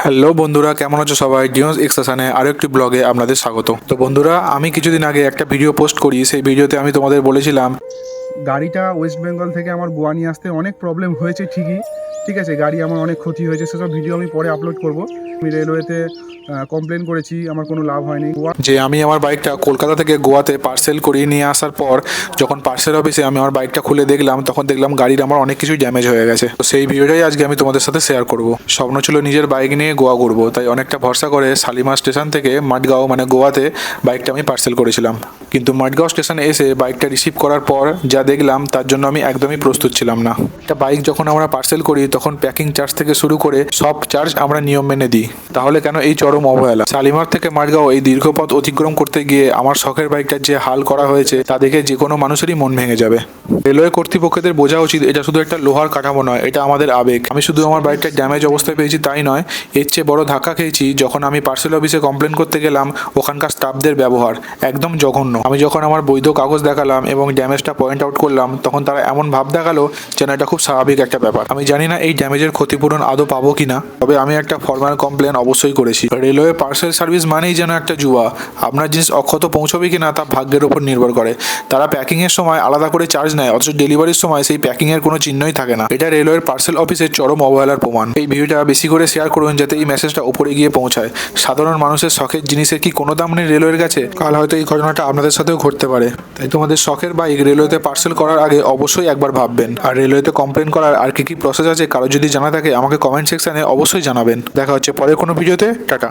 Hello বন্ধুরা, কেমন আছো সবাই? জিওস এক্সেশনে আরও একটি ব্লগে আপনাদের স্বাগত। তো বন্ধুরা, আমি কিছুদিন আগে একটা ভিডিও পোস্ট করি। সেই ভিডিওতে আমি তোমাদের বলেছিলাম গাড়িটা ওয়েস্ট বেঙ্গল থেকে আমার গোয়া নিয়ে আসতে অনেক প্রবলেম হয়েছে ঠিকই। ঠিক আছে, গাড়ি আমার অনেক ক্ষতি হয়েছে, সেসব ভিডিও আমি পরে আপলোড করব। আমি রেলওয়েতে কমপ্লেন করেছি, আমার কোনো লাভ হয়নি। যে আমি আমার বাইকটা কলকাতা থেকে গোয়াতে পার্সেল করিয়ে নিয়ে আসার পর যখন পার্সেল অফিসে আমি আমার বাইকটা খুলে দেখলাম, তখন দেখলাম গাড়ির আমার অনেক কিছুই ড্যামেজ হয়ে গেছে। তো সেই ভিডিওটাই আজকে আমি তোমাদের সাথে শেয়ার করব। স্বপ্ন ছিল নিজের বাইক নিয়ে গোয়া ঘুরবো, তাই অনেকটা ভরসা করে শালিমার স্টেশন থেকে মাডগাঁও মানে গোয়াতে বাইকটা আমি পার্সেল করেছিলাম। কিন্তু মাডগাঁও স্টেশনে এসে বাইকটা রিসিভ করার পর যা দেখলাম, তার জন্য আমি একদমই প্রস্তুত ছিলাম না। একটা বাইক যখন আমরা পার্সেল করি তখন প্যাকিং চার্জ থেকে শুরু করে সব চার্জ আমরা নিয়ম মেনে দিই, তাহলে কেন এই চরম অবহেলা? শালিমার থেকে মাডগাঁও এই দীর্ঘ পথ অতিক্রম করতে গিয়ে আমার শখের বাইকটার যে হাল করা হয়েছে তা দেখে যে কোনো মানুষেরই মন ভেঙে যাবে। রেলওয়ে কর্তৃপক্ষদের বোঝা উচিত, এটা শুধু একটা লোহার কাঠামো নয়, এটা আমাদের আবেগ। আমি শুধু আমার বাইকটা ড্যামেজ অবস্থায় পেয়েছি তাই নয়, এর চেয়ে বড় ধাক্কা খেয়েছি যখন আমি পার্সেল অফিসে কমপ্লেন করতে গেলাম। ওখানকার স্টাফদের ব্যবহার একদম জঘন্য। আমি যখন আমার বৈধ কাগজ দেখালাম এবং ড্যামেজটা পয়েন্ট আউট করলাম, তখন তারা এমন ভাব দেখালো যেন এটা খুব স্বাভাবিক একটা ব্যাপার। আমি জানি না এই ড্যামেজের ক্ষতিপূরণ আদৌ পাবো কিনা, তবে আমি একটা ফর্মাল কমপ্লেন অবশ্যই করেছি। রেলওয়ে পার্সেল সার্ভিস মানেই যেন একটা জুয়া। আপনার জিনিস অক্ষত পৌঁছবে কিনা তা ভাগ্যের ওপর নির্ভর করে। তারা প্যাকিংয়ের সময় আলাদা করে চার্জ নেয়, অথচ ডেলিভারির সময় সেই প্যাকিংয়ের কোনো চিহ্নই থাকে না। এটা রেলওয়ের পার্সেল অফিসের চরম অবহেলার প্রমাণ। এই ভিডিওটা বেশি করে শেয়ার করুন যাতে এই মেসেজটা উপরে গিয়ে পৌঁছায়। সাধারণ মানুষের শখের জিনিসের কি কোনো দাম নেই রেলওয়ের কাছে? কাল হয়তো এই ঘটনাটা আপনাদের সাথেও ঘটতে পারে। তাই তোমাদের শখের বাইক রেলওয়েতে পার্সেল করার আগে অবশ্যই একবার ভাববেন। আর রেলওয়েতে কমপ্লেন করার আর কি কি প্রসেস আছে, কারো যদি জানা থাকে আমাকে কমেন্ট সেকশনে অবশ্যই জানাবেন। দেখা হচ্ছে পরে কোনো ভিডিওতে। টাটা।